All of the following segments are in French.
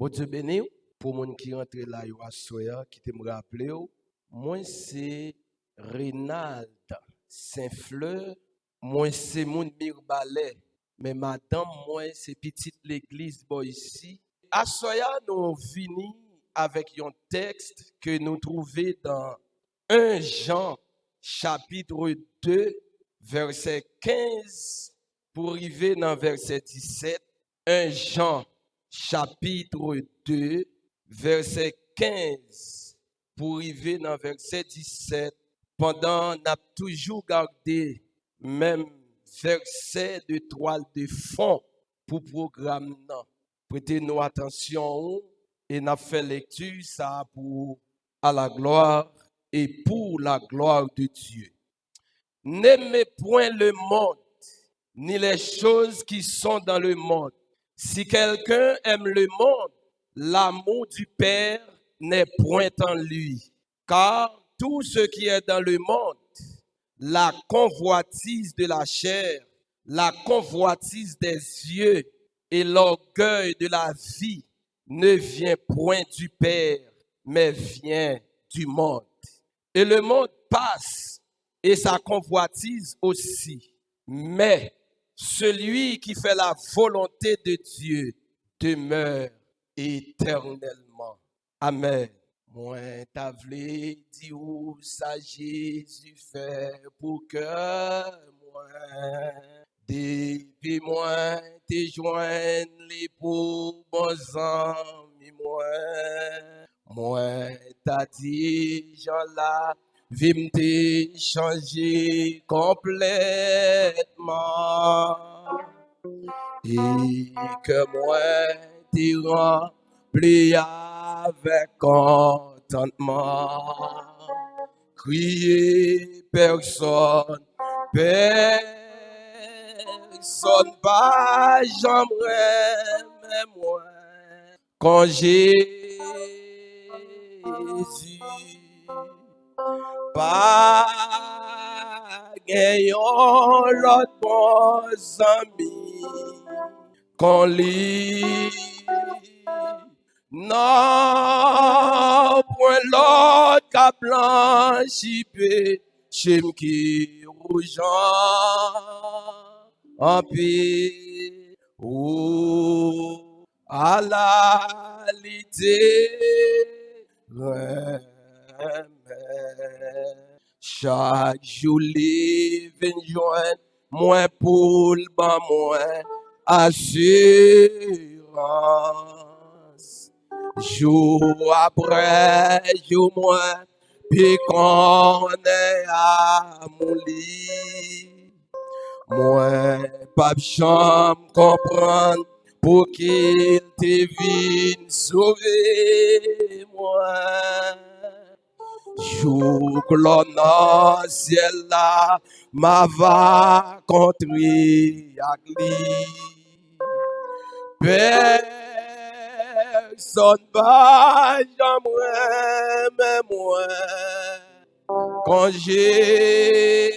Bon Dieu béni, pour moun qui rentre là, yo assoya, qui te me rappelle, moi c'est Renald Saint-Fleur, moi c'est moun Mirbalet, mais madame moi c'est petite l'église boy ici. Assoya nous fini avec un texte que nous trouvons dans 1 Jean chapitre 2 verset 15 pour arriver dans verset 17. 1 Jean chapitre 2 verset 15 pour arriver dans verset 17. Pendant n'a toujours gardé même verset de toile de fond pour programme non. Prêtez-nous attention et n'a fait lecture ça pour à la gloire et pour la gloire de Dieu. N'aimez point le monde, ni les choses qui sont dans le monde. Si quelqu'un aime le monde, l'amour du Père n'est point en lui. Car tout ce qui est dans le monde, la convoitise de la chair, la convoitise des yeux et l'orgueil de la vie ne vient point du Père, mais vient du monde. Et le monde passe et sa convoitise aussi. Mais celui qui fait la volonté de Dieu demeure éternellement. Amen. Moi, t'as vle di ou ça Jésus fait pour que moi, depuis moi, te joigne les pour bons amis, moi, t'as dit, Jean là, vie m'te changer complètement. Et que moi, t'es rempli avec contentement. Crier personne pas j'aimerais mais moi. Quand Jésus pas gagnant l'autre bon ami qu'on lit non point l'autre qu'a blanchi chez qui rougeant en paix ou à la lité chaque jour les vient joindre moins pour le bas moins assurance jour après jour moins puis qu'on est à mon lit moi pas chambre comprendre pour qu'il te vienne sauver moi jour que l'on a ciel là m'a va contrer à lui personne pas j'aimerais mais moi quand Jésus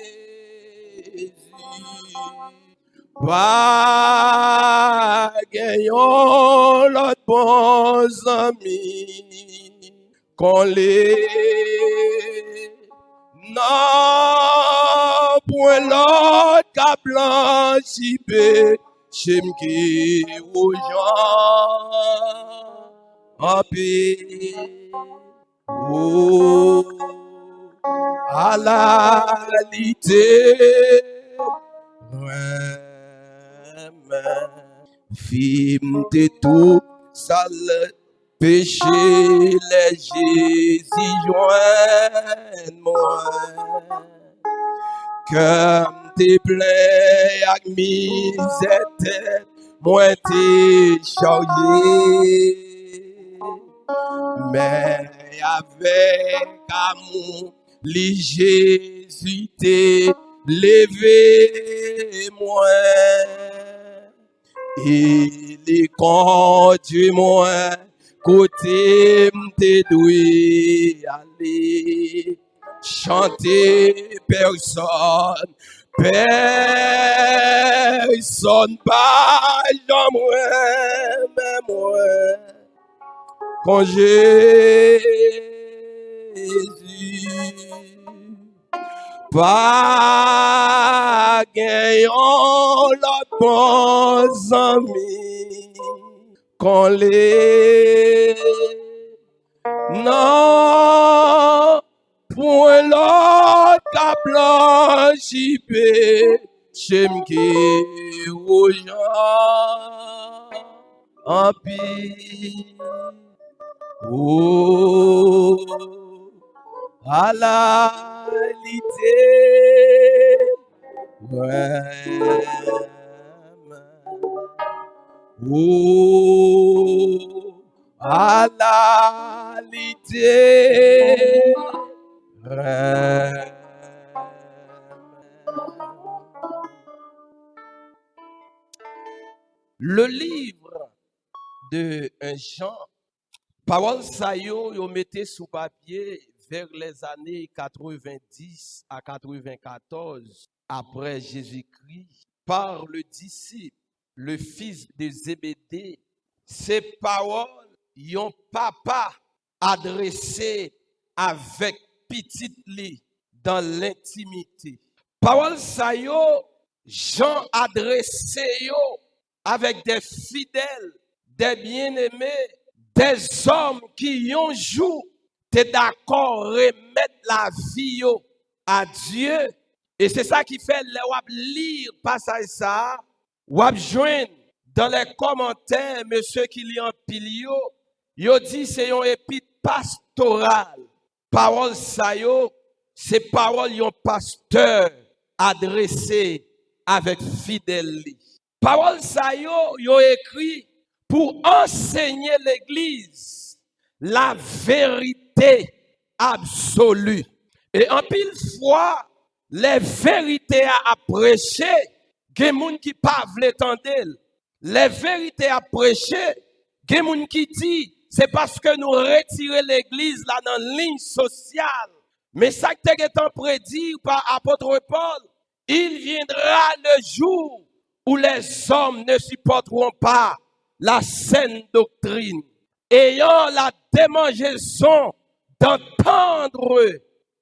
pas gagnant l'autre bons amis qu'on les non point l'autre qu'a blanchi chez qui aux gens en paix à la lité film de tout sale péché les Jésus joignent moi comme t'es plein avec misère moi t'es chargé mais avec amour li Jésus t'est levé moi il est conduit moi côté m'te doué aller chanter personne pas j'aimerais mais moi quand Jésus pas gagnant l'autre bons amis quand les non point l'autre qu'a blanchi j'aime qui rouge en pile oh à la lité vraiment oh à la lité vraiment. Le livre de Jean, parole ça yo mettez sous papier vers les années 90 à 94 après Jésus-Christ par le disciple, le fils de Zébédée. Ces paroles yon papa adressé avec petite li dans l'intimité. Parole ça yo Jean adressé yo avec des fidèles, des bien-aimés, des hommes qui un jour t'es d'accord remettre la vie à Dieu. Et c'est ça qui fait le wap lire passage ça, wap joindre dans les commentaires monsieur qui lit en pile yo dit c'est un épître pastoral. Parole ça yo, c'est parole yon pasteur adressé avec fidélité. Parole ça yo écrit pour enseigner l'église la vérité absolue. Et en pile fois, les vérités à prêcher, gen moun qui pa vle tande. Les vérités à prêcher, gen moun qui dit c'est parce que nous retirons l'église là dans la ligne sociale. Mais ça qui est prédit par apôtre Paul, il viendra le jour où les hommes ne supporteront pas la saine doctrine, ayant la démangeaison d'entendre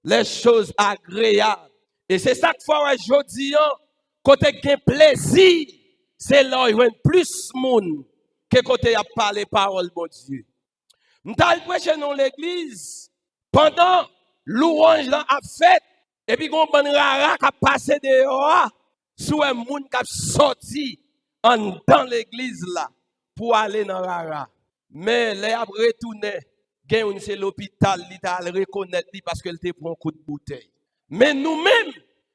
les choses agréables. Et c'est ça que fois aujourd'hui, côté gain plaisir, c'est là où il y a plus de monde que côté a parlé parole bon Dieu. Nous allons prêcher dans l'église pendant louange a fait et puis on bon rara qui a passé dehors sous un monde qui a sorti dans l'église là pour aller dans rara. Mais les a retourné, gagne c'est l'hôpital, il t'a reconnaître parce qu'elle te prend un coup de bouteille. Mais nous-mêmes,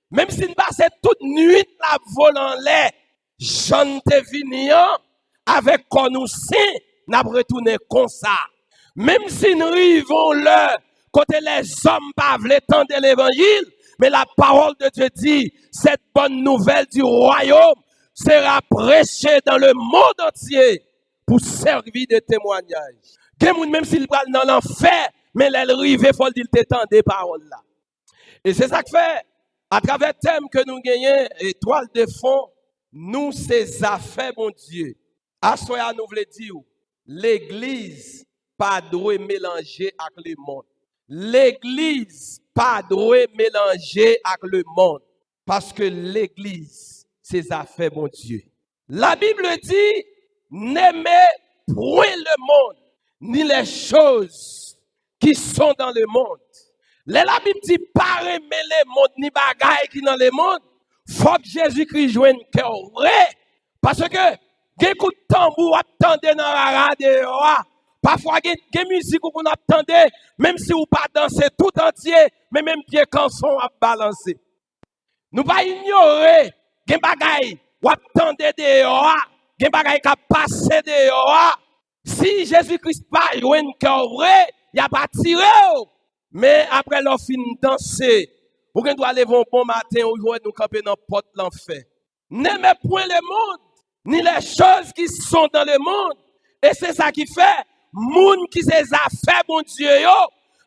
même si nous passons toute nuit la vol en l'air, j'en te viniant avec qu'on nous sait, n'a retourné comme ça. Même si nous arrivons là, côté les hommes pas veulent tendre l'évangile, mais la parole de Dieu dit, cette bonne nouvelle du royaume sera prêchée dans le monde entier pour servir de témoignage. Même s'il parle dans l'enfer, mais l'arrivée, il faut dire t'étendre des paroles là. Et c'est ça que fait, à travers le thème que nous gagnons, étoile de fond, nous, ces affaires, mon Dieu. À soi, nous voulons dire, l'église pas doit mélanger avec le monde. L'église pas doit mélanger avec le monde. Parce que l'église, ses affaires, mon Dieu. La Bible dit, n'aimez point le monde, ni les choses qui sont dans le monde. La Bible dit, pas aimer le monde, ni bagaille qui dans le monde. Faut que Jésus-Christ joigne cœur vrai. Parce que, gen coup de tambour attendez dans la radio. Parfois, gen musique qu'on attendez, même si vous pas danser tout entier, mais même pied canson à balancer. Nous pas ignorer, gen bagay, ou attendez dehors, gen bagay qui passe dehors. Si Jésus-Christ pas joigne cœur vrai, il a pas tiré. Mais après l'on fin danser, vous doit aller un bon matin ou nous camper dans porte l'enfer. N'aimez point le monde, ni les choses qui sont dans le monde. Et c'est ça qui fait, monde qui ses affaires, bon Dieu,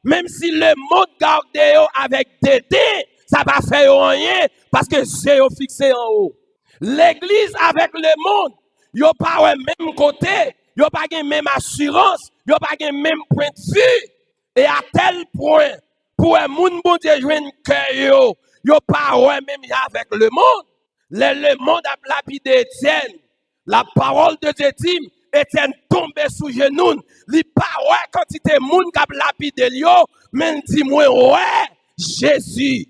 même si le monde garde avec dédain, ça va faire rien, parce que c'est fixé en haut. L'église avec le monde, yo pas au même côté, yo pas la même assurance, yo pas gen même point de vue. Et à tel point, pour un monde bon Dieu joindre cœur yo pas ouais même avec le monde. Le monde a lapidé Étienne. La parole de Dieu dit, Étienne tombé sous genoux. Li pas ouais quantité monde qui a lapidé yo, mais dit moi ouais Jésus.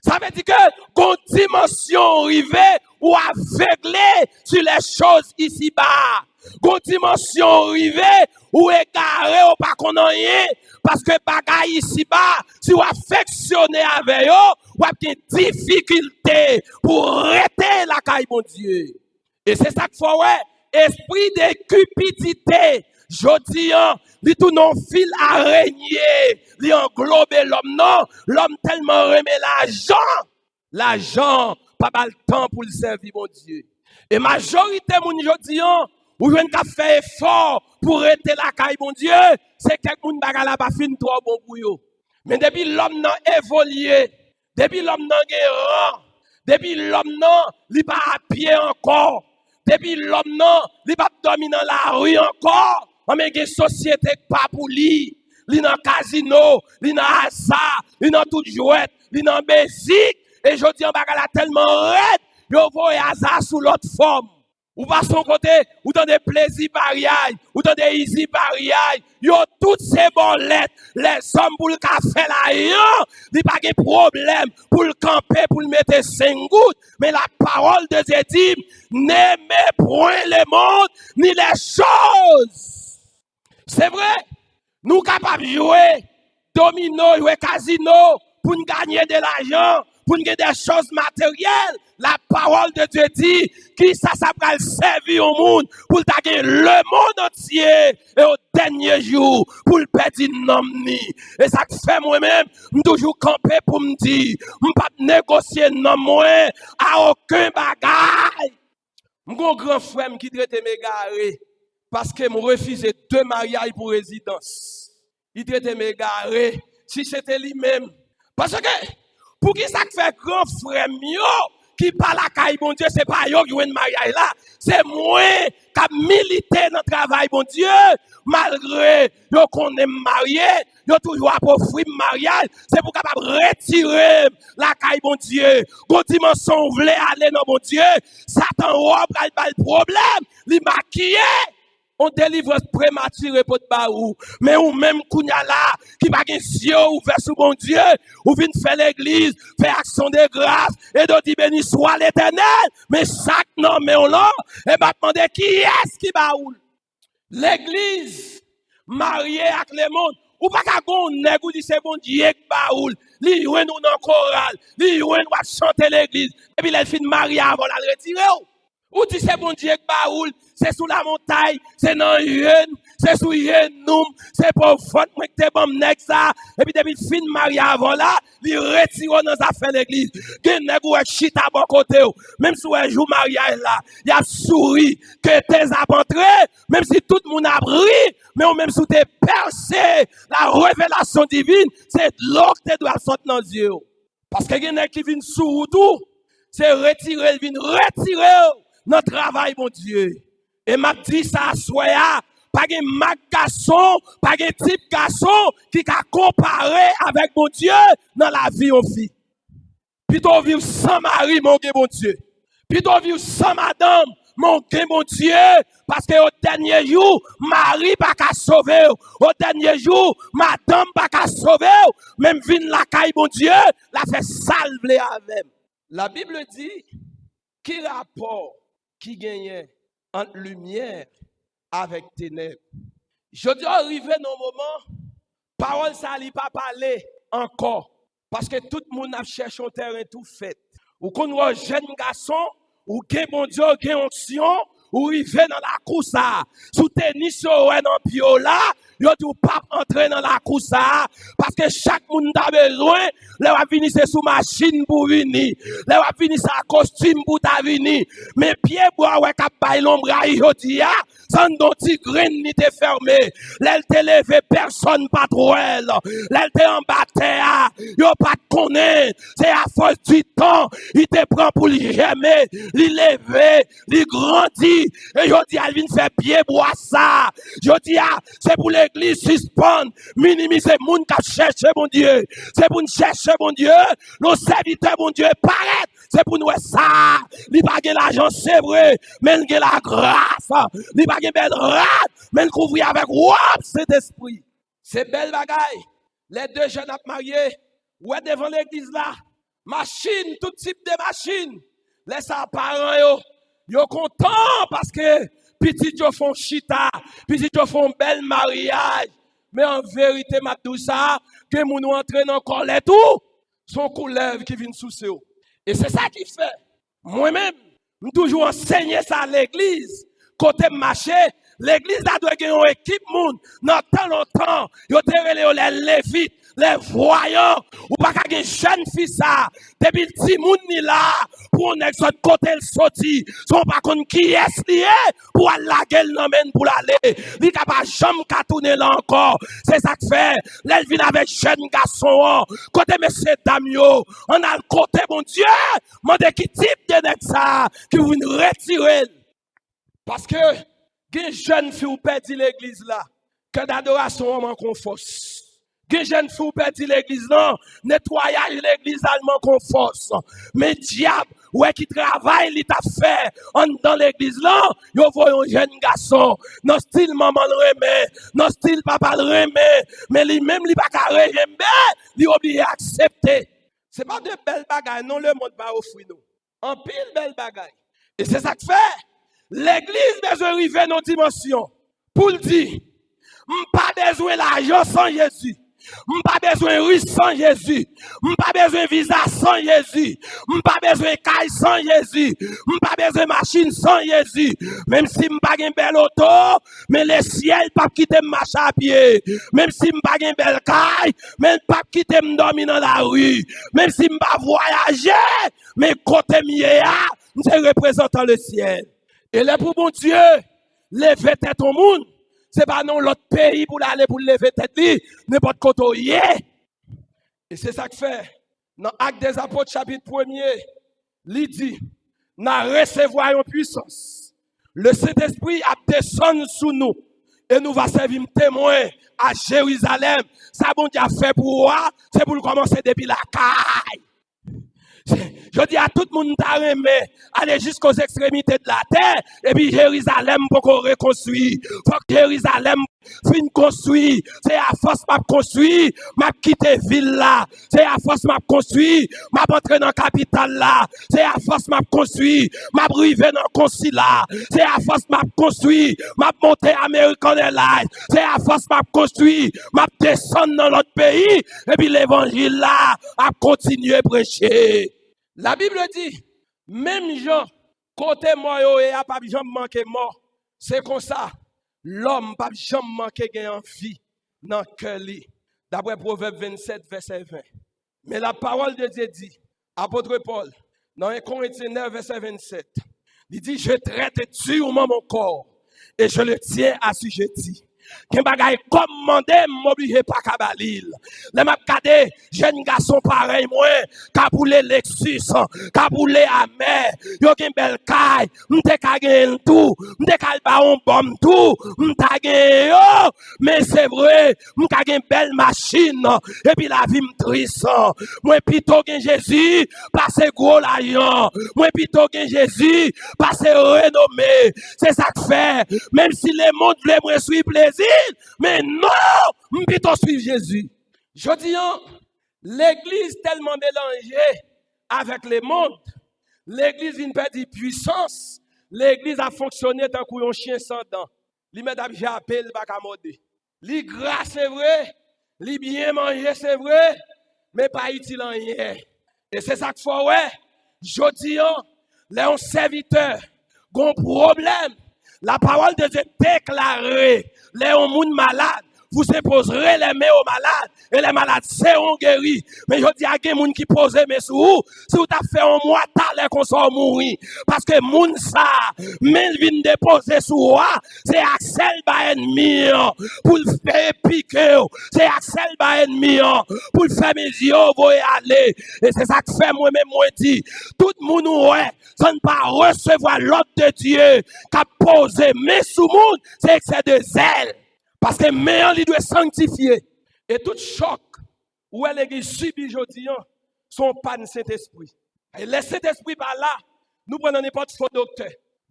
Ça veut dire que quand dimension arrivée ou aveuglé sur les choses ici-bas. Quand dimension arrivée ou égaré ou pas qu'on rien parce que bagay ici-bas si ou affectionné avec eux ou a des difficultés pour arrêter la caille mon Dieu. Et c'est ça qu'il faut ouais, esprit de cupidité. Jodi, li tout non fil araignée, li englobe l'homme non, l'homme tellement remet l'argent, pas mal de temps pour le servir mon Dieu. Et majorité moun jodi, ou jwen ka fait effort pour arrêter la caille mon Dieu, c'est quelqu'un moun baga la pas fin trop bon pour yo. Mais depuis l'homme nan évolué, depuis l'homme nan gen rang, depuis l'homme nan li pas à pied encore, depuis l'homme nan li pas dormi dans la rue encore. On met une société pas pour lui. Li dans casino, li dans hasard, li dans toute jouette, li dans musique. Et je dis, on va tellement raide, yo voye hasard sous l'autre forme. Ou pas son côté, ou dans des plaisirs pariailles, ou dans des easy pariailles. Yo toutes ces bolettes, les hommes pour le café là, yo, li pas de problème pour le camper, pour le mettre 5 gouttes. Mais la parole de Dieu dit, n'aimez point le monde, ni les choses. C'est vrai, nous sommes capables de jouer domino, jouer casino pour nous gagner de l'argent, pour nous gagner des choses matérielles. La parole de Dieu dit qui ça va servir au monde pour gagner le monde entier et au dernier jour pour le perdre nom. Et ça fait moi-même, je toujours camper pour me dire, je ne peux pas négocier non moins à aucun bagage. Mon grand frère qui traite mes garés. Parce que je refusé 2 mariages pour résidence. Il traitait mes garés si c'était lui-même. Parce que, pour qui ça fait grand frère qui parle à Kaï, bon Dieu, c'est pas yo qui ont un mariage là. C'est moi qui a milité dans le travail, bon Dieu. Malgré yo qu'on est marié, yo toujours à profiter de mariage. C'est pour capable retirer la Kaï, bon Dieu. Quand dimension voulait aller dans bon Dieu, Satan robe le problème, li maquillé. On délivre prématuré pour te baou. Mais ou même kounya là, qui va gen yeux ouverts sur bon Dieu, ou vient faire l'église, faire action de grâce, et de dire béni soit l'éternel. Mais chaque nom, mais on l'a, et va demander qui est-ce qui baoule. L'église, mariée avec le monde, ou pas qu'à gon nèg ou dit c'est bon Dieu qui baoule. Li youen nous dans chorale, li youen nous chanter l'église, et puis elle fin mariée avant la retirer. Ou dit c'est bon Dieu qui baoule, c'est sous la montagne, c'est dans Yen, c'est sous Yenoum, c'est pour faute moi que t'es bon nèg ça, et puis depuis fin marié avant là, il retire dans affaire l'église. Gen nèg ou chita bon côté, même si un jour mariage là, il a souri que t'es entré, même si tout le monde a ri, mais ou même si t'es percé, la révélation divine, c'est l'eau que tu dois sortir dans les yeux. Parce que gen nèg qui vient sous tout, c'est retirer, il vient retirer notre travail, mon Dieu. Et m'a dit ça à soya, pas de mag garçon, pas de type garçon qui a comparé avec mon Dieu dans la vie en fille. Plutôt vivre sans mari, mon Dieu. Plutôt vivre sans madame, mon Dieu. Parce que au dernier jour, mari pas qu'à sauver. Au dernier jour, madame pas qu'à sauver. Même vin la caille, mon Dieu, la fait salver avec. La Bible dit, qui rapport qui gagnait entre lumière avec ténèbres. Je dois arriver dans un moment, parole ça n'a pas parlé encore. Parce que tout le monde a cherché un terrain tout fait. Ou qu'on voit un jeune garçon, ou qu'un bon Dieu, qu'un onction, ou il vient dans la course, sous tennis, dans pio là, il ne doit pas entrer dans la course, parce que chaque monde a besoin, il va venir sous machine pour venir, il va venir sa costume pour venir, mais pied bois, ouais, cap bail l'ombre, il dit, sans don petit grain ni te fermé, l'elle te levé, personne pas trop elle, l'elle te en terre, yo pas te connaît, c'est à force du temps, il te prend pour lui jamais, lui lever, lui grandir, et je dis, elle vient faire pied bois ça, je dis, c'est pour les l'église suspend, minimiser moun qui cherche mon Dieu. C'est pour nous chercher mon Dieu, nos serviteurs mon Dieu paraît. C'est pour nous ça. Il pas de l'argent, c'est vrai, mais il la grâce. Il pas de belle rate, mais il couvre avec cet esprit. C'est belle bagaille. Les deux jeunes mariés, ouais devant l'église là, machine, tout type de machine. Les parents yo content parce que petit yo font chita, petit yo font bel mariage. Mais en vérité, m'a dit ça, que moun entre dans colère tout, son couleuvre qui vient sous eux. Et c'est ça qui fait. Moi-même, je toujours enseigné ça à l'église. Côté marché, l'église a doit gagner une équipe moun. Dans tant longtemps, yo te les lévites, les voyants, ou pas qu'un jeune fils ça, depuis le petit moun ni là, pour un autre côté le sorti, son pas qu'on qui est lié, pour aller la gueule n'emmène pour l'aller, li capable jamais qu'à tourner là encore, c'est ça que fait, l'elle vient avec jeune garçon, côté monsieur dame yo, on a le côté mon Dieu, mande qui type de nèg ça, qui vous retirer. Parce que, une jeune fille ou perdu l'église là, que d'adoration on confort. Une jeune fille ou perdu l'église là, nettoyage l'église allemand confort. Mais diable, ouais qui travaille, il t'a fait dans l'église là, yo voyons un jeune garçon, non style maman le remet, non style papa le remet, mais lui-même il pas carré remet, il obligé accepter. C'est pas de belles bagailles, non le monde va offrir nous. En pile belles bagailles. Et c'est ça que fait. L'église besoin arriver dans dimension pour le dire, pas besoin d'argent sans Jésus. Pas besoin de riche sans Jésus. Pas besoin de visa sans Jésus. Pas besoin de caille sans Jésus. Pas besoin de machine sans Jésus. Même si pas une belle auto, mais le ciel pas quitter marcher à pied. Même si pas une belle caille, mais pas quitter me dormir dans la rue. Même si pas voyager, mais côté mia, c'est représentant le ciel. Et là pour mon Dieu, lever tête au monde. C'est pas non l'autre pays pour aller pour lever tête li, n'importe côté. Et c'est ça que fait. Dans Actes des Apôtres chapitre 1er, il dit, n'a recevoir une puissance. Le Saint-Esprit a descendu sous nous et nous va servir témoin à Jérusalem. Ça bon Dieu a fait pour moi, c'est pour commencer depuis la caille. Je dis à tout le monde d'arrêter, aller jusqu'aux extrémités de la terre, et puis Jérusalem pour qu'on reconstruise. Faut que Jérusalem fin construit. C'est à force m'a construit, m'a quitté ville là. C'est à force m'a construit, m'a entré dans la capitale là. C'est à force m'a construit, m'a arrivé dans le consulat. C'est à force m'a construit, m'a monté American Airlines. C'est à force m'a construit, m'a descendu dans l'autre pays, et puis l'évangile là a continué à prêcher. La Bible dit, même gens, côté mort, et a pas jamais manqué mort. C'est comme ça. L'homme pas jamais manqué gain en vie dans le cœur. D'après Proverbe 27, verset 20. Mais la parole de Dieu dit, apôtre Paul, dans 1 Corinthiens 9, verset 27, il dit, je traite durement mon corps et je le tiens assujetti. Qu'un bagay commandé m'oblige pas kabalil. Les m'a gade jeune garçon pareil moi, kaboule Lexus, kaboule Amer, yo gen bel kay, m'te ka gen tout, m'te ka ba on bom tout, m'ta gen yo, mais c'est vrai, m'ka gen belle machine et puis la vie m'triste. Moi plutôt gen Jésus, passer gros l'argent. Moi plutôt gen Jésus, passer renommé. C'est ça que fait, même si le monde veut me suivre plaisir, mais non, je plutôt suivre Jésus. Je dis, l'église tellement mélangée avec le monde, l'église vient perdre puissance, l'église a fonctionné tant qu'un chien sans dents. Li mesdames, j'appelle pas qu'à modé. Li gras c'est vrai, li bien manger c'est vrai, mais pas utile en rien. Et c'est ça qu'il faut, ouais. Je dis, les serviteurs, ont problème. La parole de Dieu déclarée, les gens malades, vous imposerez les mains aux malades, et les malades seront guéris. Mais je dis à des gens qui posent mes sous, si vous avez fait un mois, t'as qu'on soit mourir. Parce que moun ça, mais vient déposer sous moi, c'est Axel ba ennemi, pour le faire piquer, c'est Axel ba ennemi, pour le faire mes yeux, vous aller. Et c'est ça que fait moi-même, moi dit, tout le monde, ouais, ça ne pas recevoir l'ordre de Dieu, qui a posé mes sous moun, c'est excès de zèle. Parce que maintenant, il doit sanctifier. Et tout choc où l'église subit aujourd'hui, sont pas de Saint-Esprit. Et le Saint-Esprit par là, nous prenons n'importe quel docteur.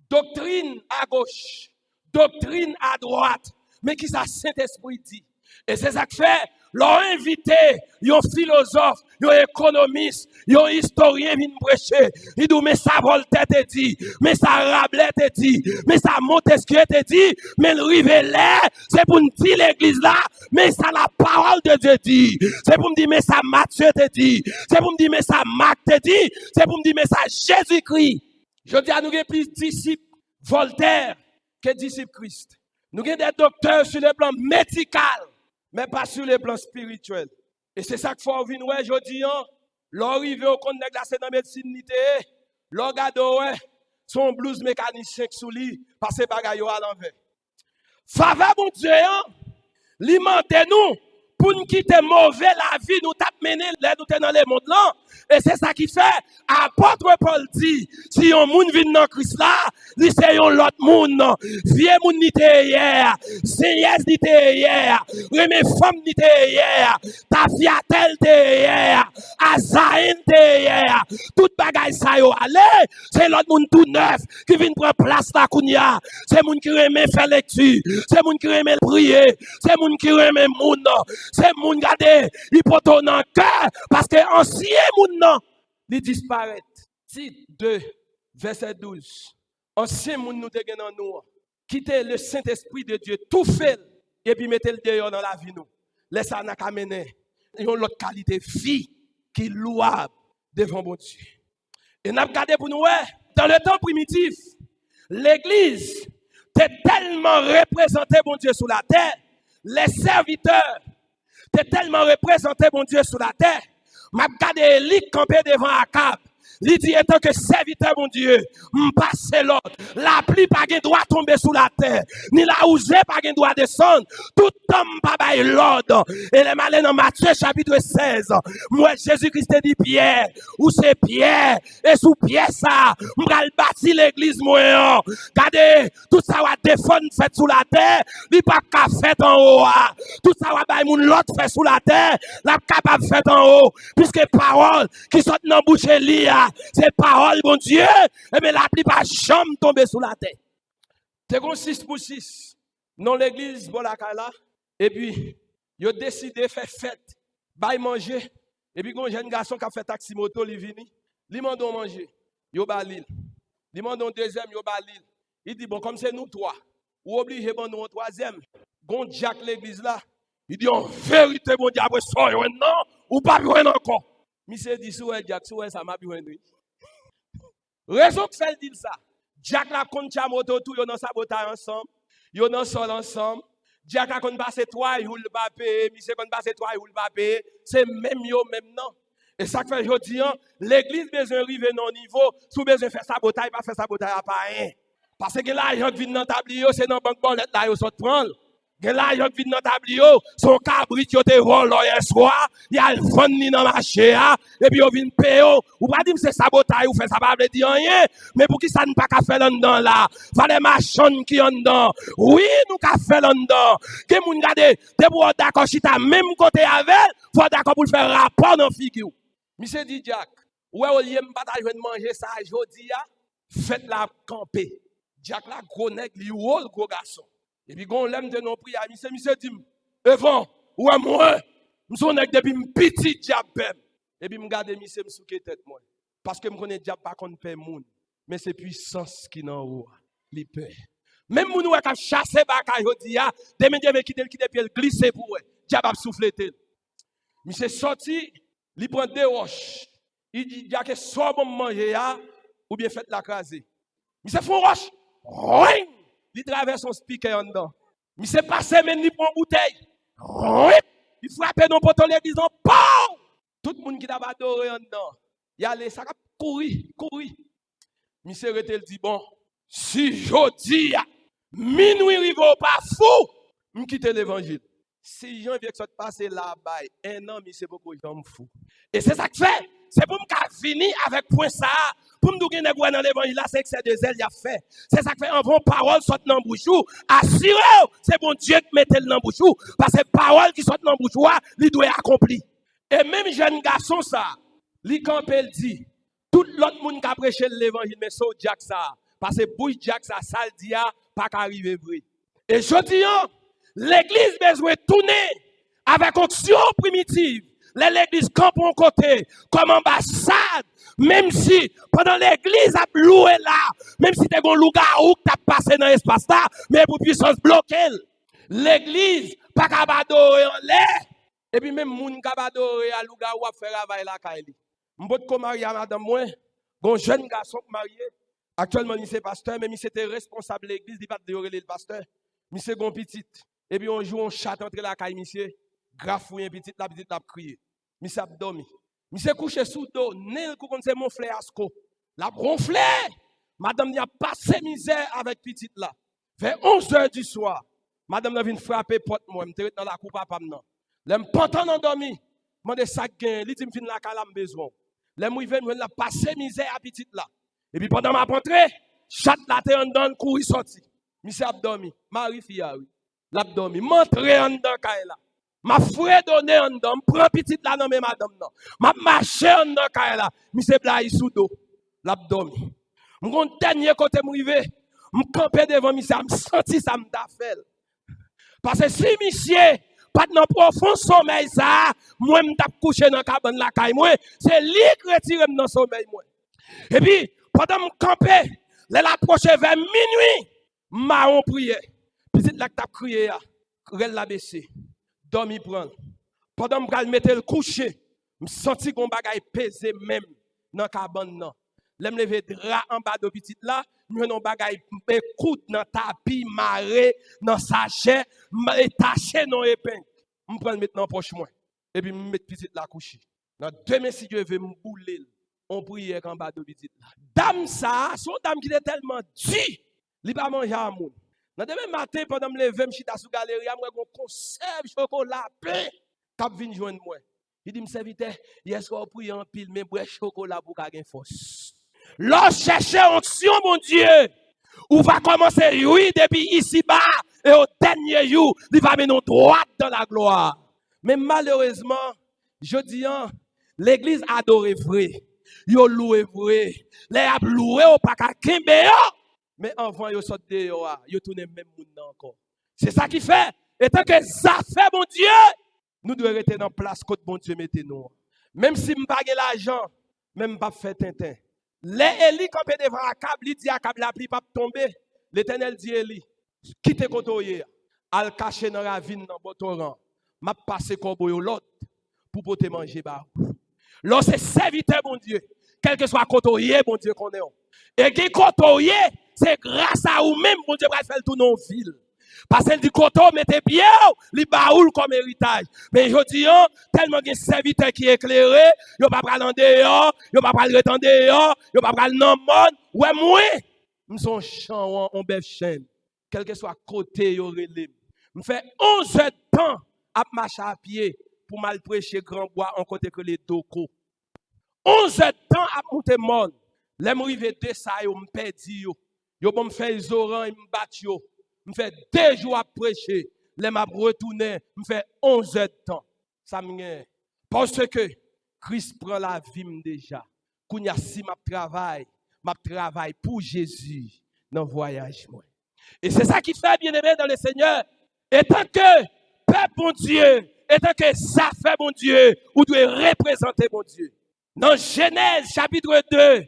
Doctrine à gauche, doctrine à droite. Mais qui ça Saint-Esprit dit? Et c'est ça que fait, l'ont invité, un philosophe, un économiste, un historien vient prêcher. Il dit, mais ça Voltaire te dit, mais ça Rabelais te dit, mais ça Montesquieu te dit, mais le rivelet, c'est pour nous dire l'église là, mais ça la parole de Dieu dit. C'est pour me dire, mais ça Matthieu te dit, c'est pour me dire, mais ça Marc te dit, c'est pour me dire, mais ça Jésus-Christ. Je dis à nous, plus disciples Voltaire que disciples Christ. Nous avons des docteurs sur le plan médical, mais pas sur le plan spirituel. Et c'est ça qu'il faut venir, ouais, je dis, l'arrivée au compte de la médecine, l'orgade, son blouse mécanicien sous lui, parce que bagaille à l'envers. Faveur, mon Dieu, l'imenter nous, pour nous quitter mauvais la vie, nous tape mener, nous sommes dans le monde là. Et c'est ça qui fait, apôtre Paul dit, si un monde vient dans Christ là, il c'est un l'autre monde. Vieux monde n'était hier, Seigneur n'était hier, mes femmes n'était hier, ta fiatel t'es hier, Azaïn t'es hier, toute bagaille ça yo allez, c'est l'autre monde tout neuf qui vient prendre place là kounya, c'est monde qui remet faire lecture, c'est monde qui remet prier, c'est monde qui remet monde, c'est monde garder, il peut dans le cœur parce que ancien monde non, il disparaît. Titre 2, verset 12. Ancien monde nous te dans nous. Quittez le Saint-Esprit de Dieu, tout fait, et puis mettez le dehors dans la vie nous. Laissez ça n'a qu'à mener. Ils ont l'autre qualité de vie qui est louable devant mon Dieu. Et nous avons regardé pour nous, dans le temps primitif, l'église était tellement représentée, mon Dieu, sur la terre. Les serviteurs étaient tellement représentés, mon Dieu, sur la terre. M'a regardé Élie camper devant Akab. Il dit, étant que serviteur, mon Dieu, m'passe l'autre. La pluie pas de droit tomber sous la terre. Ni la housée pas de droit descendre. Tout homme pas bail l'ordre. Et les malins dans Matthieu chapitre 16. Moi, Jésus-Christ dit Pierre. Où c'est Pierre? Et sous Pierre ça, m'pral bâti l'église moi. Regardez, tout ça va défendre fait sous la terre. Il pas qu'à fait en haut. Tout ça va bail moun l'autre fait sous la terre. La capable fait en haut. Puisque parole qui sort dans bouche Elia. C'est parole, mon Dieu, mais la pluie pas jamais tomber sous la tête. T'es comme 6 pour 6 dans l'église Bolakala, et puis, ils ont décidé de faire fête, bail manger, et puis, un jeune garçon qui a fait taxi moto, il vient, il m'a donné manger, il a l'île. Il m'a donné deuxième, il a l'île. Il dit, bon, comme c'est nous trois, ou obligé de nous un troisième, gon Jack l'église là, il dit, en vérité, mon Dieu, après ça, non, ou pas besoin encore. Monsieur dit, souhait Jack, souhait ça m'a besoin de. Raison que fait dit ça. Jack la compte moto tout, yo dans sabotage ensemble. Yo dans sol ensemble. Jack la compte passer 3 jours le pas payer, monsieur compte passer 3 jours le pas payer. C'est même yo même non. Et ça que fait jodi l'église besoin arriver dans niveau, sous besoin faire sabotage, pas faire sabotage à pas rien. Parce que là yo vinn dans tablier, c'est dans banque bolette là yo sort prendre. Là, il vient dans le tablier, son cabrit, il te vole hier soir, il a le vendre dans le marché, et puis il vient payer. Ou pas dire que c'est sabotage, ou fait ça, pas dire rien, mais pour qui ça ne pas qu'à faire là-dedans là? Fallait machon qui en dedans. Oui, nous qu'à faire là-dedans. Que moun gade, de pour d'accord, si t'as même côté avec, faut d'accord pour faire rapport dans figure. Monsieur dit Jack, ouais, au lieu de pas manger ça, jodi, faites la camper. Jack la gros nègre, il ou gros garçon. Et puis, quand on l'aime de nos prières, monsieur dit, Evan, ouais, moi, je suis un depuis petit diable. Et puis, je regarde monsieur, je suis tête, moi. Parce que je connais diable pas qu'on paie moun. Mais c'est puissance qui n'en haut, les peur. Même moun ou a chassé baka jodi a, demain Dieu veut quitter pied glisser pour eux. Diable a soufflé tel. Monsieur sorti, il prend 2 roches. Il dit, il y a que soit bon manger ou bien faites la craser. Monsieur font roche. Ring! Il traverse son speaker en dedans. Il s'est passé, mais il prend une bouteille. Il frappe dans le poteau disant, POW! Tout le monde qui t'a adoré en dedans. Il allait, ça a courir. Monsieur Retel dit, bon, si je dis, minuit rive pas fou, je quitte l'évangile. Si Jean vient que ça passe là-bas, 1 an, c'est beaucoup de gens fou. Et c'est ça que fait. c'est pour me venir avec point ça. Pour me dire que dans l'évangile, c'est que c'est de zèle, il a fait. C'est ça qui fait en bon parole sorte dans bouche. Assurez-vous, c'est bon Dieu qui mette dans bouche. Parce que parole qui sort dans bouche, il doit accomplir. Et même jeune garçon, ça, li campé dit, tout l'autre monde qui a prêché l'évangile, mais so Jack ça. Parce que bouche Jack ça, ça le dit, pas qu'arriver vrai. Et je dis, l'église besoin de tourner avec action primitive. L'église campe en côté, comme ambassade. Même si, pendant l'église a loué là, même si t'es un loup-garou qui t'a passé dans l'espace là, mais pour puissance bloquée. L'église, pas qu'à adorer en l'air. Et puis même, moun qu'à adorer à loup-garou a fait travail là, Kaili. M'bot ko marié à madame moi, un jeune garçon marié. Actuellement, il est pasteur, mais il était responsable de l'église, il pas de le pasteur. Il est gon petit. Et puis on joue un chat entre la caille, monsieur. Grafouille petit, la petite, la crié. Monsieur a dormi. Monsieur couché sous dos, nel kou kon c'est mon frère Asko. La ronflé. Madame a passé misère avec petite là. Vers 11h du soir, madame a vient frapper porte moi, me dans la coupe à pam nan. L'aime pantan endormi. Mande ça gain, li dit me fin la calam besoin. L'aime rive me la passé misère à petite là. Et puis pendant ma rentrée, chat la te en donne courir sorti. Monsieur a dormi. Marie fille oui. L'a dormi. Montré en dedans kay là. Ma frère donné en dedans, prend petite là non mais madame non. M'a marché en dedans kay là. Monsieur blaye sous dos. L'a dormi. Mon dernier côté m'rivé, m'camper devant monsieur, me senti ça m'ta fait. Parce que si monsieur pas dans profond sommeil ça, moi m't'a couché dans cabane la caille moi, c'est lui qui retire dans sommeil moi. Et puis pendant m'camper, l'approche vers minuit, marron prière. Petite là t'a crié là, elle l'a baissé. Dormi prendre. Pendant m'gal mettre le coucher, me senti qu'on bagay pesé même dans cabane non. L'aime lever drap en bas de petite là, nous non bagay écoute dans tapis maré dans sachet, taché dans épingle. Me prendre maintenant poche moi et puis me mettre petite là coucher. Dans demain si Dieu veut me bouler, on prière en bas de petite là. Dame ça, son dame qui est tellement dit, il pas manger à moun. Dans demain matin pendant me lever me chita sous galerie, moi gon conserve chocolat pain cap vinn joindre moi. Il dit me serviteur, hier soir prier en pile mais boire chocolat pour gagner force. Lorsque chercher onction, mon Dieu, ou va commencer, oui, depuis ici-bas, et au dernier jour, il va mener droit dans la gloire. Mais malheureusement, je dis, l'église adore vrai, yo loué vrai, les a loué au pas qu'à kimbe, mais avant, yo saute dehors, yo tourne même monde encore. C'est ça qui fait, et tant que ça fait, mon Dieu, nous devons rester dans la place que bon Dieu mette nous. Même si nous n'avons pas l'argent, même pas faire tintin. Les Eli campé devant Akab, il dit Akab la pluie pas tomber. L'Éternel dit Eli, quitte kotoye, al cacher dans la ravine dans bon torrent. M'a passé corbeau l'autre pour te manger ba. Lorsque serviteur mon Dieu, quel que soit kotoye bon Dieu connaît. Et qui kotoye, c'est grâce à vous même bon Dieu va faire tout nos villes. Parce que du coton mettez bien, li baoul comme héritage. Mais je dis, tellement de serviteurs qui éclairé, yo pas pral en dehors, yo pas pral retendre dehors, yo pas pral nan monde. Ouais, moi, m'son champ, on bœuf chaîne. Quel que soit côté yo relève. M'fait 11 heures de temps à marcher à pied pour mal prêcher grand bois en côté que les doko. 11 heures de temps à monter monde. Les m'rivé de ça yo m'perdi yo. Yo bon m'fait zoran, m'bat yo. Je fais 2 jours à prêcher. Les m'a retourné, je fais 11 heures de temps. Ça m'est. Parce que Christ prend la vie déjà. Kounya si m'a travail pour Jésus dans le voyage. Et c'est ça qui fait bien aimé dans le Seigneur. Et tant que peuple bon Dieu, et tant que ça fait bon Dieu, vous devez représenter bon Dieu. Dans Genèse chapitre 2,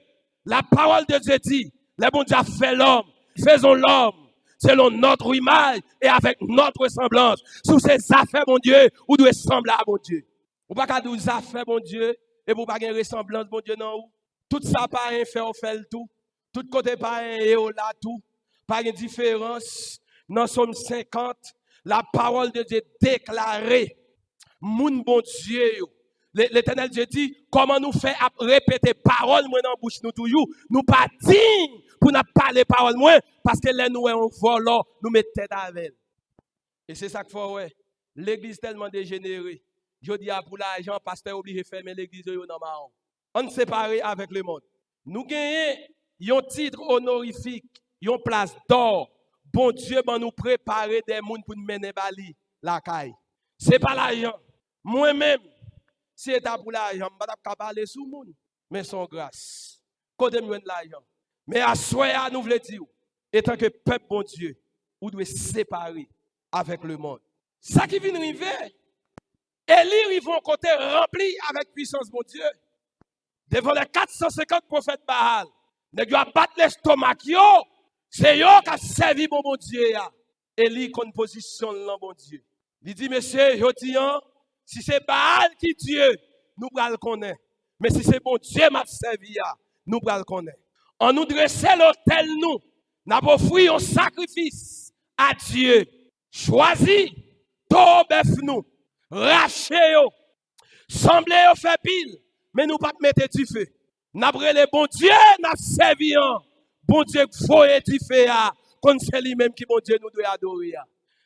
la parole de Dieu dit, le bon Dieu a fait l'homme, faisons l'homme selon notre image et avec notre semblance. Sous ces affaires, mon Dieu, vous devez sembler à mon Dieu. Vous ne pouvez pas dire des affaires, mon Dieu, et vous ne pouvez pas avoir ressemblance, mon Dieu, non. Tout ça, pas un fait, on fait le tout. Tout côté, pas un et là, tout. Pas une différence. Dans Somme 50, la parole de Dieu déclarée. Mon bon Dieu, l'Éternel Dieu dit, comment nous fait répéter parole, moi, dans la bouche, nous toujours, nous pas dignes pour ne pas parler parole, moi, parce que là, nous, on vole, nous mettons tête avec. Et c'est ça qu'il faut, ouais. L'église tellement dégénérée. Je dis, pour l'argent, pasteur obligé de fermer l'église, dans marron. On séparé avec le monde. Nous gagnons un titre honorifique, une place d'or. Bon Dieu, ben nous préparer des gens pour nous mener Bali, la caille. Ce n'est pas l'argent. Moi-même, si c'est pour l'argent, je ne vais pas parler sous le monde, mais son grâce. Côté de l'argent. Mais à soi, nous voulons dire, étant que peuple bon Dieu, vous devez séparer avec le monde. Ça qui vient arriver, Élie vont côté rempli avec puissance bon Dieu. Devant les 450 prophètes Baal, ne doit battre l'estomac yo, c'est yo qui a servi mon Dieu. Élie qu'on position là bon Dieu. Il dit monsieur, je dis si c'est Baal qui Dieu, nous va le connaître. Mais si c'est bon Dieu m'a servi, nous va le connaître. On nous dressait l'autel nous, n'a pas offert un sacrifice à Dieu. Choisi, tout bœuf nous, raché yo, semblé yo fait pile, mais nous pas mettre du feu. N'a pas le bon Dieu, n'a servi bon Dieu faut du feu, comme c'est lui-même qui bon Dieu nous doit adorer.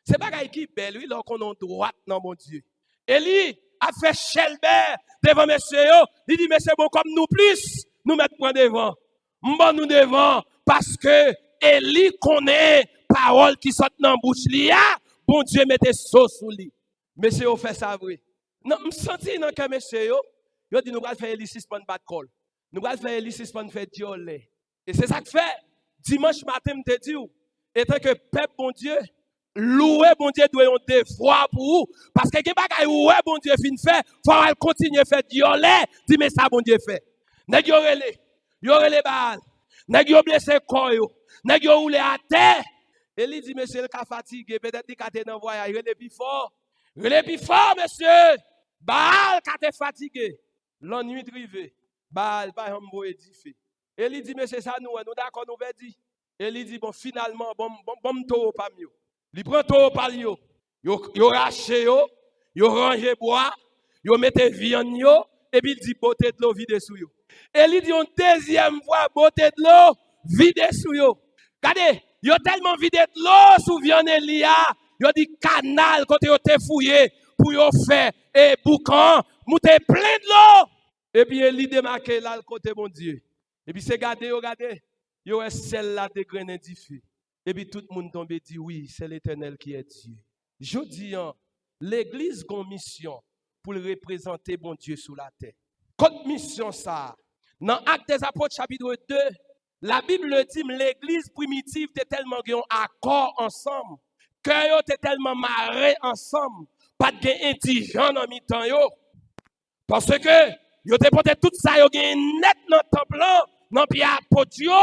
C'est pas qui belle, lui, là qu'on a droite dans mon Dieu. Élie a fait Shelbert devant monsieur, il dit, mais c'est bon comme nous plus, nous mettons devant. Bon nous devant, parce que Élie connaît parole qui sort dans la bouche, bon Dieu mettez sauce sous lui. Monsieur, fait ça vrai. Non, je sens dans que monsieur, il dit, nous allons faire Élie 6 pour battre col. Nous allons faire Élie 6 pour faire dioler. Et c'est ça que fait. Dimanche matin, je te dis, étant que peuple, bon Dieu, louer bon Dieu doit un devoir pour vous. Parce que quelque chose que bon Dieu fin fait, il faut continuer à faire dioler. Dis mais ça bon Dieu fait. Nèg yo relé Baal. Nèg yo blessé corps yo. Nèg yo roulé à terre. Élie dit monsieur le ka fatigué, peut-être qu'il ka dans voyage, relé plus fort. Relé plus fort monsieur. Baal ka te fatigué. L'ennui drivé. Baal pas hombo édifié. Élie dit monsieur ça nous d'accord nous veut dire. Élie dit bon finalement bon to pas mieux. Il prend to pas yo. Yo raché yo, yo ranger bois, yo mette viande yo et puis il dit beauté de l'eau vide sous yo. Élie dit une deuxième fois beauté de l'eau vide sous yo. Regardez, yo tellement vide de l'eau sous viande Elia, yo dit canal côté yo te fouillé pour yo faire et boucan, monter plein de l'eau. Et puis Élie démarqué là le côté mon Dieu. Et puis c'est regardez, yo est celle-là de grain édifié. Et puis tout le monde tombe et dit oui, c'est l'Éternel qui est Dieu. Je dis, l'Église a une mission pour le représenter bon Dieu sur la terre. Quelle mission ça? Dans Actes des Apôtres chapitre 2, la Bible dit l'Église primitive était tellement en accord ensemble, que yo était tellement marré ensemble, pas de indigent dans mi-temps yo. Parce que yo te porté tout ça yo gen net dans le temple, dans pied apôtre yo,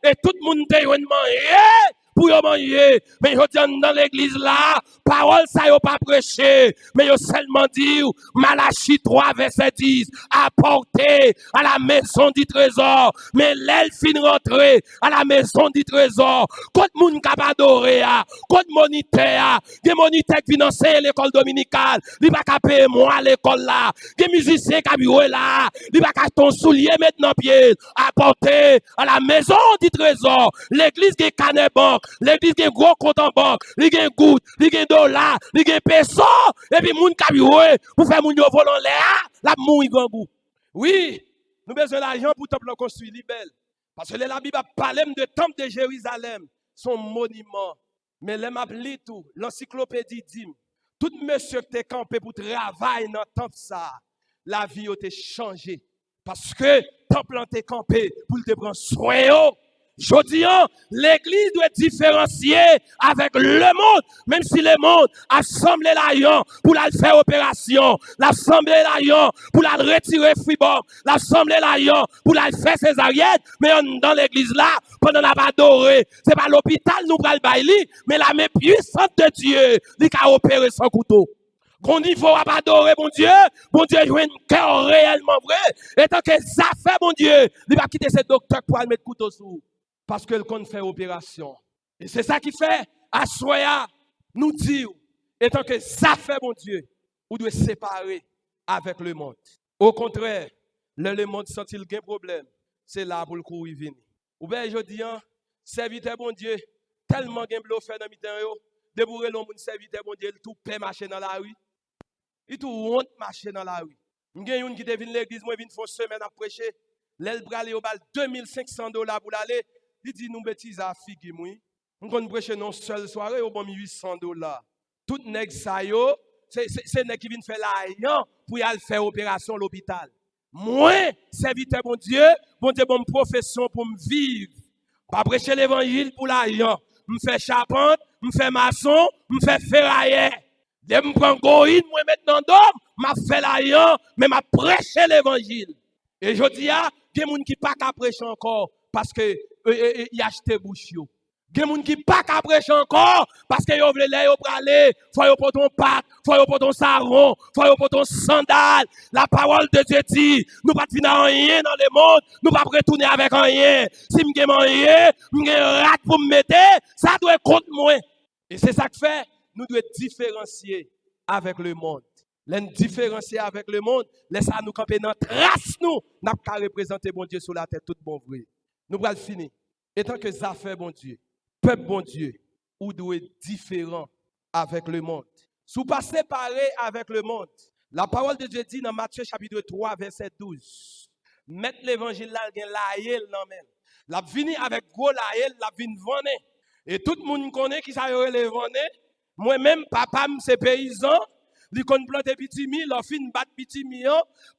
et tout le monde te manger. Pour yo manger, mais yo dis dans l'église là, parole ça yo pas prêché, mais yo seulement dit Malachie 3 verset 10, apportez à la maison du trésor, mais l'aile fin rentrer à la maison du trésor, quand moun capable adorer a, quand moniteur, des moniteurs qui financent l'école dominicale, li pas ka payer moi l'école là, des musiciens qui jouer là, li pas ka ton soulier maintenant pied, apportez à la maison du trésor, l'église qui canne banque. L'église qui a un gros compte en banque, il a un goutte, il a un dollar, il a un peso, et puis moun ka biwe, pour faire moun yo volant l'air, la moun y gangou. Oui, nous besoin d'argent pour temple construire belle. Parce que la Bible parle de temple de Jérusalem, son monument. Mais les m'a li tout, l'encyclopédie dit, tout monsieur qui est campé pour travailler dans le temple ça, la vie a été changée. Parce que le temple a été campé pour te prendre soin. Je dis, l'église doit être différenciée avec le monde, même si le monde assemble l'aïon pour la faire opération, l'assemble l'aïon pour la retirer fribord, l'assemble l'aïon pour la faire césarienne, mais dans l'église là, pendant la pas adoré, c'est pas l'hôpital nous pral baili, mais la main puissante de Dieu, qui a opéré sans couteau. Qu'on dit, il faut adorer mon Dieu joue un cœur réellement vrai, et tant que ça fait mon Dieu, il va quitter ce docteur pour aller mettre couteau sous. Parce que le compte fait opération. Et c'est ça qui fait, à Soya, nous dire, étant que ça fait mon Dieu, vous devez séparer avec le monde. Au contraire, le monde sent-il qu'il y a un problème, c'est là pour le coup il vient. Ou bien je dis, serviteur bon Dieu, tellement qu'il y a un fait dans le temps, débourrer l'homme, serviteur bon Dieu, il tout paie marcher dans la rue. Il tout honte marcher dans la rue. M'gen yon qui te vinn l'église, moi vinn font semaine à prêcher. L'el brale au bal $2,500 pour l'aller. Il dit nous bêtises à figue moi. On kon prêcher non seule soirée au bon $800. Tout nèg sa yo, c'est nèg qui vinn faire la pour y aller faire opération à l'hôpital. Moi, serviteur bon Dieu bon profession pour me vivre. Pas prêcher l'évangile pour l'argent. Me fait charpente, me fait maçon, me fait ferrailleur. Je me prends goïne, moi maintenant d'homme, m'a fait l'argent, mais m'a prêché l'évangile. Et je dis, il y a des gens qui ne pas qu'à prêcher encore parce que y acheté bouche. Il y a des gens qui ne pas qu'à prêcher encore parce que vous voulez aller, faut pour ton pack, faut pour ton sarron, faut pour ton sandal. La parole de Dieu dit, nous pas finir rien dans le monde, nous pas retourner avec rien. Si je n'ai rien, je rat pour me mettre, ça doit être contre moi. Et c'est ça que fait, nous devons différencier avec le monde. L'en différencier avec le monde, laissez nous camper dans trace nous, n'a pas représenter bon Dieu sur la terre tout bon vrai. Nous allons finir. Étant que ça fait bon Dieu, peuple bon Dieu, ou doit être différent avec le monde. Si vous pas séparé avec le monde, la parole de Dieu dit dans Matthieu chapitre 3 verset 12. Mettre l'évangile là, il y a l'aïel dans même. La vini avec gros l'aïel, la vini vendre. Et tout le monde connaît qui ça y les vendre. Moi-même, papa, c'est paysan. Li kon plante petit mi, l'on fin bat petit mi,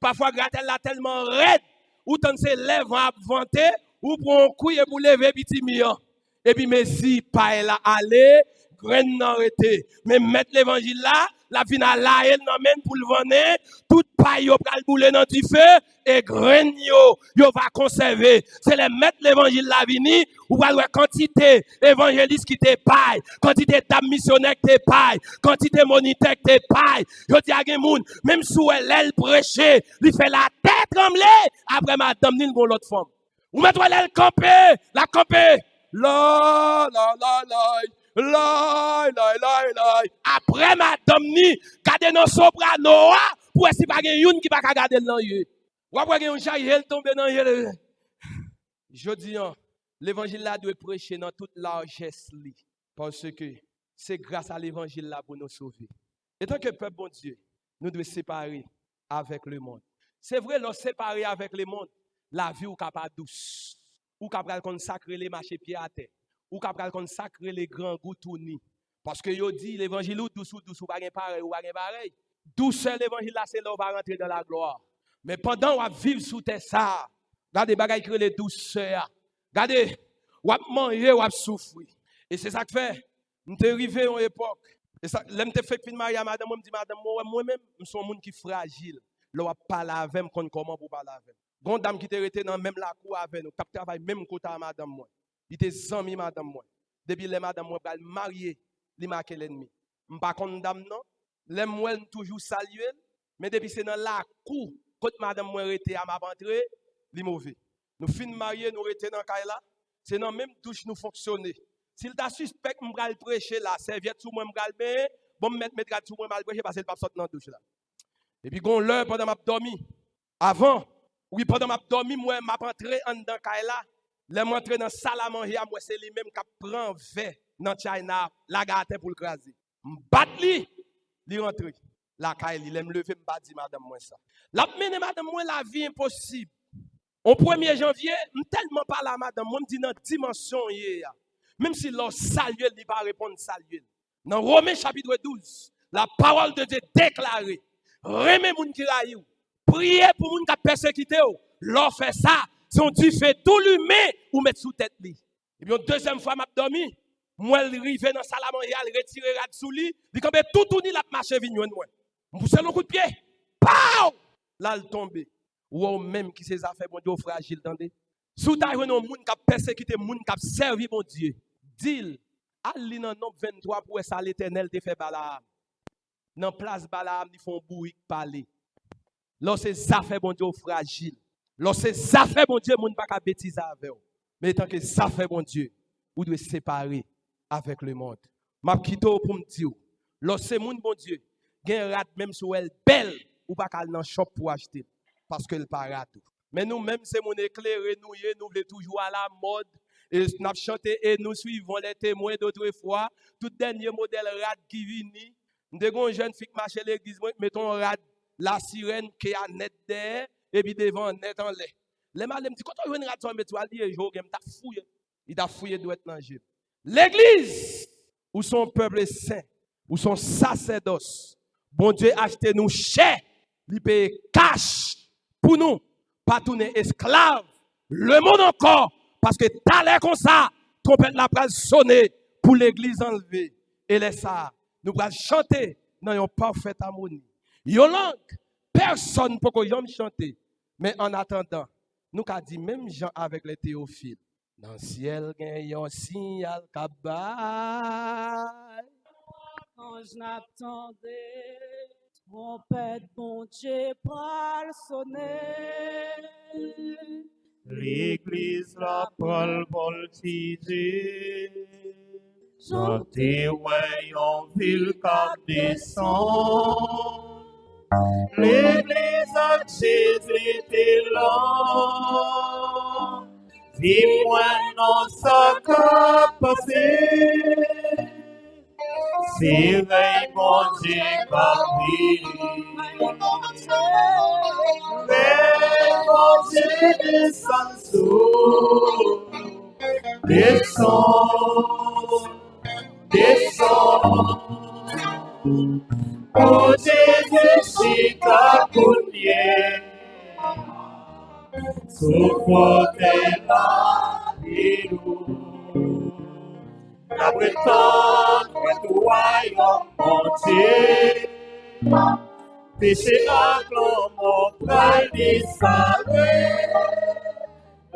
parfois gratel la tellement raide, ou tant se lève à vanter, ou pour un couille pour lever petit mi. Et puis, mais si pas là aller, graine n'arrêter. Mais mettre l'évangile là, la fin à la elle n'amène pour le vendre, toute paille yo pral bouler dans du feu, et graine yo va conserver. C'est les mettre l'évangile là vini, ou va voir quantité évangéliste qui te paille, quantité d'âme missionnaire qui te paille, quantité moniteur qui te paille. Yo dis à gen moun, même sous elle prêcher, lui fait la tête trembler, après madame ni bon l'autre femme. Ou mettre elle camper, la camper. La. Après madame ni, gade dans soprano, pour si pas gen yon qui pas garder dans yeux. Ou après gen yon chay elle tombe dans yeux. Je dis l'évangile là doit prêcher dans toute largesse li, parce que c'est grâce à l'évangile là pour nous sauver. Et tant que peuple bon Dieu, nous devons séparer avec le monde. C'est vrai, nous séparer avec le monde, la vie ou capable douce, ou capable consacrer les marchés pieds à terre, ou capable consacrer les grands goutouni. Parce que yo dit l'évangile ou douce ou pas pareil ou pas pareil. Douceur l'évangile là c'est là on va rentrer dans la gloire. Mais pendant on va vivre sous terre ça, regardez bagaille que les douceurs. Regardez, on va manger, on va souffrir. Et c'est ça que fait. Nous sommes arrivés à une époque. Et ça, là, je fait fin mariage, madame, je me dis, madame, moi-même, je suis un monde qui est fragile. Là, on parle avec moi, comment pour parler avec moi. Une dame qui était dans même la cour avec nous, qui travaille même côté à madame, moi. Il était ami, madame, moi. Depuis les madame, moi, je marié, il marque l'ennemi. Je ne suis pas condamné, non. Les moi, toujours salué. Mais depuis c'est dans la cour, quand madame, moi, était à ma rentrée, il est mauvais. Nous finissons mariés, nous étions dans le là. C'est dans la même douche nous fonctionner. S'il t'a suspect, je vais prêcher là, serviette sous moi, je vais bon mettre sous moi, je vais prêcher parce qu'il pas sortir dans la douche là. Et puis, quand l'heure pendant ma dormi, avant, oui, pendant ma dormi, moi, je rentré dans le là. Là, je rentré dans la salle à manger, moi, c'est lui-même qui prend verre dans China, la gâte pour le craser. Je bat lui, il rentre. La caille, il aime lever, je dis madame, moi ça. La mène madame, moi, la vie impossible. Au 1er janvier, je ne tellement pas la madame, je me dis dans la dimension hier. Même si l'on salue, il ne va pas répondre saluer. Dans Romains chapitre 12, la parole de Dieu déclarée. Remets moun qui raillou. Priez pour moun qui persécuté. L'on fait ça, si on dit fait tout l'humain ou mettre sous tête li. Et puis deuxième fois m'a dormi, moi rivé dans salle à manger, retirer rad sous lui, il comme tout ni la marcher vignon moi. Me pousse le coup de pied. Pow! Là il tombe. Ou même qui ses affaires bon Dieu fragile tendez. Sous ta yon moun qui persécuté, moun qui servi mon Dieu. Dit Ali dans nombre 23 pour ça l'Éternel te fait Balaam. Dans place Balaam, ils font bouillir parler. Lorsque ça fait bon Dieu fragile. Lorsque ça fait bon Dieu, moun pas ka bêtise avec vous. Mais tant que ça fait bon Dieu, vous devez séparer avec le monde. M'a quitté pour me dire, lorsque moun bon Dieu, gen rat même sur elle belle ou pas kal dans shop pour acheter parce que elle pas rat. Mais nous même c'est mon éclairé nous voulons toujours à la mode. Et nous avons chanté et nous suivons les témoins d'autrefois. Tout dernier modèle rad qui vient. Nous avons une jeune fille qui marche à l'église, mettons rad la sirène qui a net derrière, et puis devant net en l'air. Les malins me disent, quand on veut une radio, mais tu vas dire, il t'a fouillé doit être dans le l'église, où son peuple saint, où son sacerdoce, bon Dieu acheté nous cher, il paye cash pour nous, pas tourner esclaves, le monde encore, parce que t'as l'air comme ça, trompette la phrase sonner pour l'église enlevée. Et laisse ça, nous allons chanter dans une parfaite harmonie. Yon langue, personne ne peut jamais chanter. Mais en attendant, nous avons dit même Jean avec les théophiles. Dans le ciel, il y a un signal cabay. Quand je n'attendais, trompette, bon Dieu, pral sonner. L'église la pral voltiger. Chantez, ouais, en ville cap descend. L'église a Jésus était là. Dis-moi, non, ça qu'a passé. C'est vrai, mon Dieu, qu'a mais mon Dieu, descend sous. Descend. Oh Jésus, Chica Counier, souffre la vie. La Bretagne, le royaume entier, péché à clan, mon frère disparu.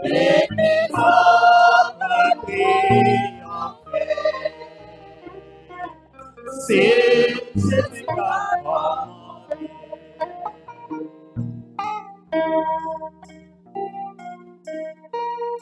L'église a pris en paix. C'est